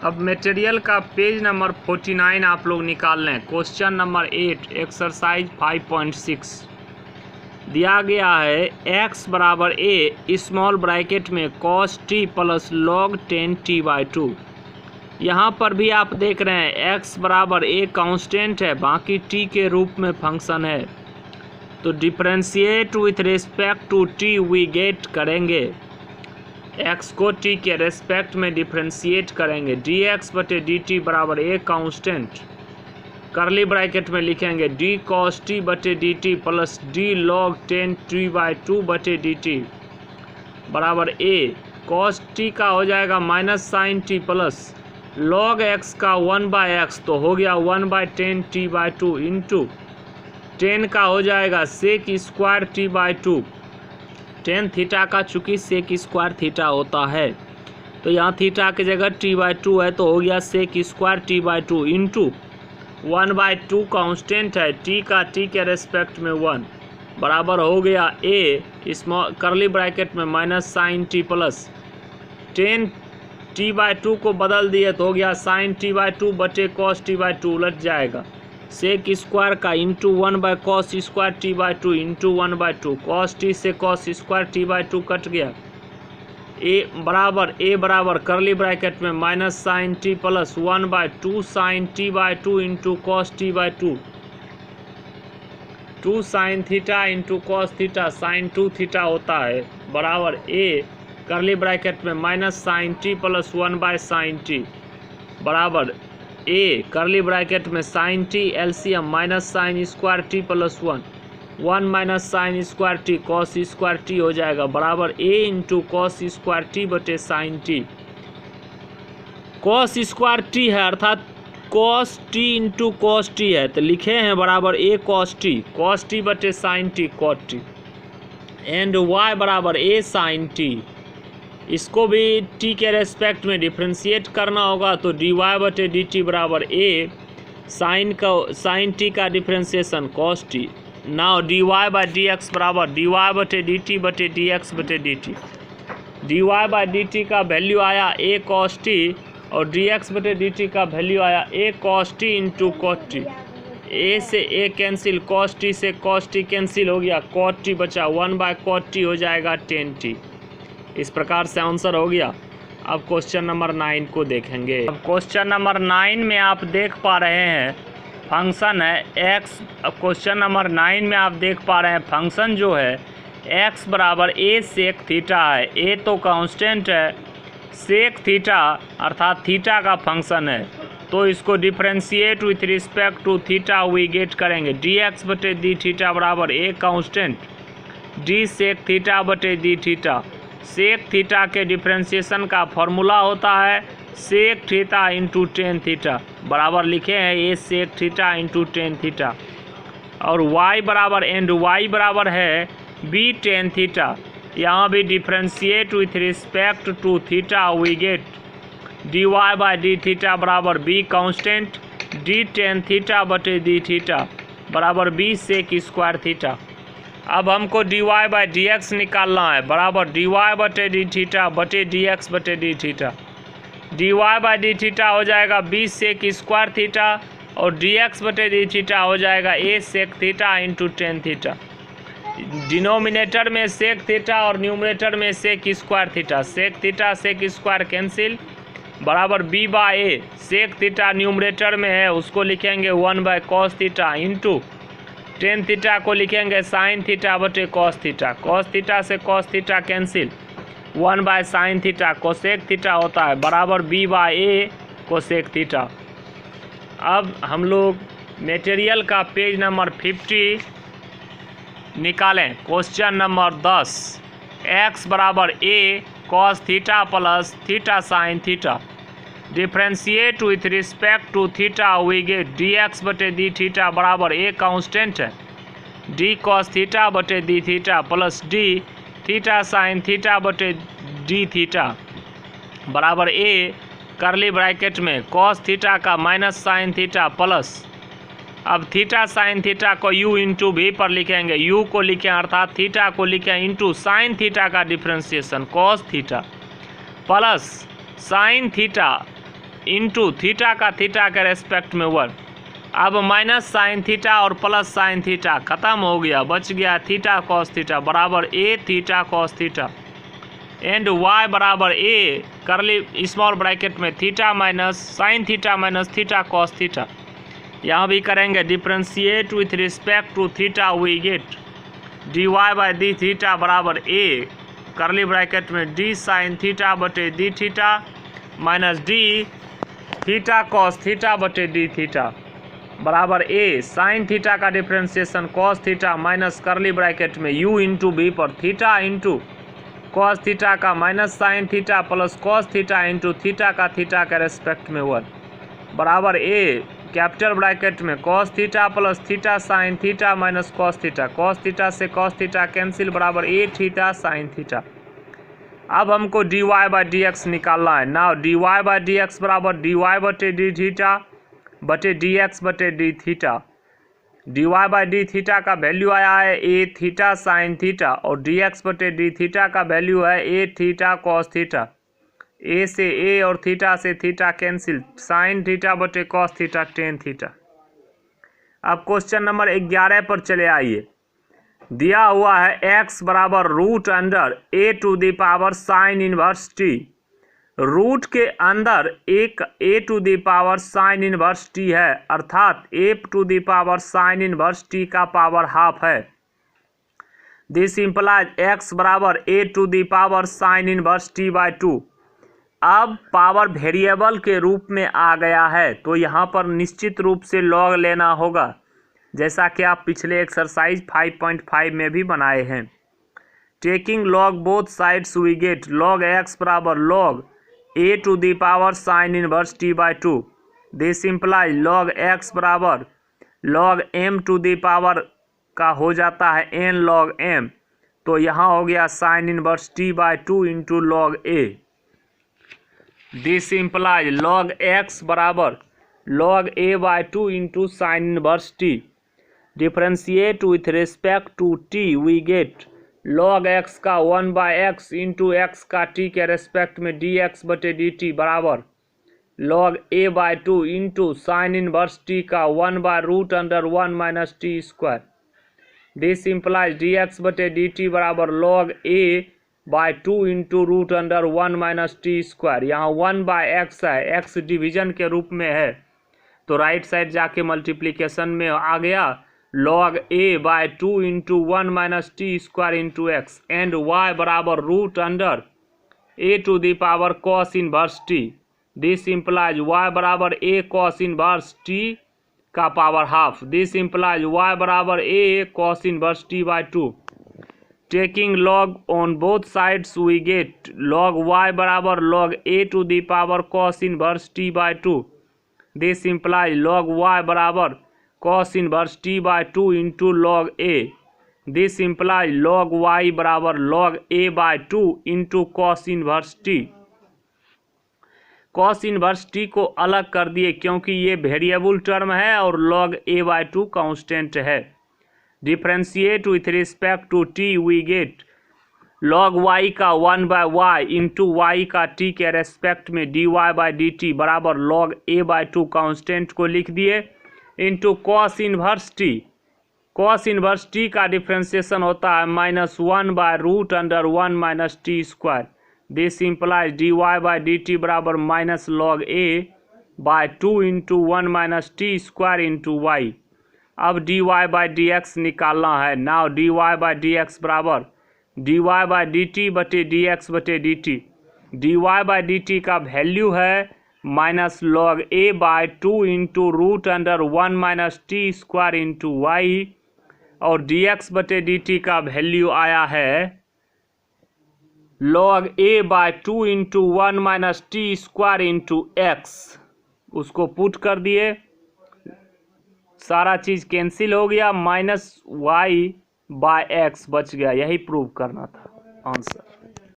अब मटेरियल का page number 49 आप लोग निकाल लें। क्वेश्चन नंबर 8 एक्सरसाइज 5.6 दिया गया है x बराबर a स्मॉल ब्रैकेट में cos t plus log 10t/2। यहाँ पर भी आप देख रहे हैं x बराबर a कांस्टेंट है, बाकी t के रूप में फंक्शन है, तो differentiate with respect to t we get करेंगे। x को t के रेस्पेक्ट में डिफरेंशिएट करेंगे। dx बटे dt बराबर a कांस्टेंट, करली ब्रैकेट में लिखेंगे d cos t बटे dt plus d log 10t/2 बटे dt बराबर a। cos t का हो जाएगा minus sine t plus log x का 1/x, तो हो गया 1/10t/2 इंटू 10 का हो जाएगा सेक स्क्वायर t/2। 10 थीटा का चूँकि सेक स्क्वायर थीटा होता है, तो यहाँ थीटा की जगह t/2 है, तो हो गया sec square t/2 into 1/2 constant है, t का t के रेस्पेक्ट में 1 बराबर हो गया a स्मॉल करली ब्रैकेट में minus sine t plus 10 t/2 को बदल दिए तो हो गया साइन t/2 बटे cos t/2 उलट जाएगा। सेक स्क्वायर का into 1/cos square t/2 into 1/2 cos t से cos स्क्वायर t/2 कट गया। a बराबर करली ब्रैकेट में minus sine t plus 1/2 sine t/2 into cos t/2 2 sine theta into cos theta sine 2 theta होता है बराबर a curly bracket में minus sine t plus 1/sin t बराबर a curly bracket में sine t LCM minus sine square t plus 1 minus sine square t cos square t हो जाएगा बराबर a into cos square t बटे sine t। Cos square t है अर्थात cos t into cos t है, तो लिखे हैं बराबर a कॉस t बटे sine t cot t and y बराबर a साइन t। इसको भी t के रेस्पेक्ट में डिफ्रेंशिएट करना होगा, तो dy बटे dt बराबर a साइन t का differentiation cos t। Now dy by dx बराबर dy बटे dt बटे dx बटे dt। dy बाई dt का वैल्यू आया a cos t और dx बटे dt का वैल्यू आया a cos t into cot t। a से a कैंसिल, cos t से cos t कैंसिल हो गया, cot t बचा 1/cot t हो जाएगा 10t। इस प्रकार से आंसर हो गया। अब क्वेश्चन नंबर 9 को देखेंगे। अब क्वेश्चन नंबर 9 में आप देख पा रहे हैं फंक्शन है x। अब क्वेश्चन नंबर 9 में आप देख पा रहे हैं फंक्शन जो है x बराबर a सेक थीटा है। a तो कांस्टेंट है, सेक थीटा अर्थात थीटा का फंक्शन है, तो इसको differentiate with respect to theta we get करेंगे। dx बटे डी थीटा बराबर a constant d sec theta बटे डी थीटा। सेक थीटा के डिफरेंशिएशन का फॉर्मूला होता है sec theta into tan theta बराबर लिखे हैं a sec theta into tan theta, और y बराबर एंड y बराबर है b टेन थीटा। यहाँ भी differentiate with respect to theta we get dy by d theta बराबर b constant d tan theta बटे डी थीटा बराबर b सेक स्क्वायर थीटा। अब हमको dy बाई डी एक्स निकालना है बराबर dy बटे डी थीटा बटे डी एक्स बटे d theta. dy by d theta हो जाएगा b सेक स्क्वायर थीटा और dx बटे डी थीटा हो जाएगा a sec theta into tan theta. Denominator में सेक थीटा और न्यूमरेटर में sec square theta, sec theta sec square cancel बराबर b by a. Sec theta numerator में है उसको लिखेंगे 1/cos theta into tan theta को लिखेंगे साइन थीटा बटे कॉस थीटा। कॉस थीटा से cos theta cancel 1/sin theta cosec theta होता है बराबर b by a cosec theta. अब हम लोग मटेरियल का पेज नंबर 50 निकालें। क्वेश्चन नंबर 10 x बराबर a cos theta plus theta sine theta differentiate with respect to theta we get dx बटे डी थीटा बराबर a कांस्टेंट है d cos थीटा बटे d theta plus d theta sine theta बटे d theta बराबर a curly bracket में cos theta का minus sine theta plus, अब theta sine theta को u इंटू भी पर लिखेंगे, u को लिखें अर्थात थीटा को लिखें इंटू साइन थीटा का differentiation cos theta plus sine theta into theta का थीटा के रेस्पेक्ट में 1। अब माइनस साइन थीटा और प्लस साइन थीटा खत्म हो गया, बच गया थीटा कॉस थीटा बराबर a theta cos theta and y बराबर ए करली स्मॉल ब्रैकेट में theta minus sine theta minus theta cos theta. यहाँ भी करेंगे differentiate with respect to theta, we get D y by d theta बराबर a करली bracket में D sign theta बटे d theta minus D theta cos theta बटे d theta बराबर ए sign theta का डिफ्रेंशिएशन कॉस थीटा माइनस करली bracket में you into B पर थीटा इंटू कॉस थीटा का minus sine theta plus cos theta into theta का theta के respect में 1 बराबर ए कैपिटल ब्रैकेट में cos theta plus theta sine theta minus cos theta से कॉस थीटा कैंसिल बराबर a theta sine theta. अब हमको d y by d x निकालना है। Now d y by d x बराबर डी वाई बटे d theta बटे d x बटे d theta. D y by d theta का वैल्यू आया है ए थीटा साइन थीटा और डी एक्स बटे डी थीटा का वैल्यू है a theta cos theta. A से ए और थीटा से थीटा कैंसिल, साइन थीटा बटे कॉस थीटा टेन थीटा। अब क्वेश्चन नंबर 11 पर चले आइए। दिया हुआ है x बराबर root under a to the power sine inverse t. Root के अंदर एक a to the power sine inverse t है, अर्थात a to the power sine inverse t का पावर हाफ है। दिस इंप्लाइज एक्स बराबर a to the power sine inverse t by 2। अब power variable के रूप में आ गया है तो यहाँ पर निश्चित रूप से लॉग लेना होगा, जैसा कि आप पिछले एक्सरसाइज 5.5 में भी बनाए हैं। Taking log both sides we get log x बराबर log a to the power sine inverse t by 2। This implies log x बराबर log m to the power का हो जाता है एन लॉग एम, तो यहाँ हो गया sine inverse t by 2 into log a. This implies log x बराबर log a by 2 into sine inverse t. Differentiate with respect to t we get log x का 1 बाई एक्स इंटू एक्स का t के respect में d x बटे d t बराबर log a by 2 into sine inverse t का 1 by root under 1 minus t square. This implies D x बटे d t बराबर log a by 2 into root under 1 minus t square. यहाँ 1 by x है, x division के रूप में है तो राइट साइड जाके मल्टीप्लीकेशन में आ गया log a by 2 into 1 minus t square into x and y बराबर root under a to the power cos inverse t. This implies y बराबर ए कॉस इनवर्स टी का power half. This implies y बराबर a cos inverse t by 2। Taking log on both sides we get log y बराबर log a to the power cos inverse t by 2। This implies log y बराबर cos inverse t by 2 into log a। This implies log y बराबर log a by 2 into cos inverse t। Cos inverse t को अलग कर दिए क्योंकि ये variable term है और लॉग a बाई 2 कांस्टेंट है। Differentiate with respect to t we get log y का 1 बाय y इंटू y का t के रेस्पेक्ट में dy बाई डी टी बराबर लॉग a बाई 2 कांस्टेंट को लिख दिए into cos inverse t. Cos inverse t का डिफ्रेंशिएशन होता है -1 by root under 1 minus t square. This implies d y by d t बराबर minus log a by 2 into 1 minus t square into y. अब d y by d x निकालना है। Now d y by d x बराबर d y by d t बटे d x बटे d t. D y by d t का value है minus log a by 2 into root under 1 minus t square into y और d x बटे d t का value आया है log a by 2 into 1 minus t square into x. उसको put कर दिए, सारा चीज़ कैंसिल हो गया, माइनस वाई बाय एक्स बच गया। यही प्रूव करना था आंसर।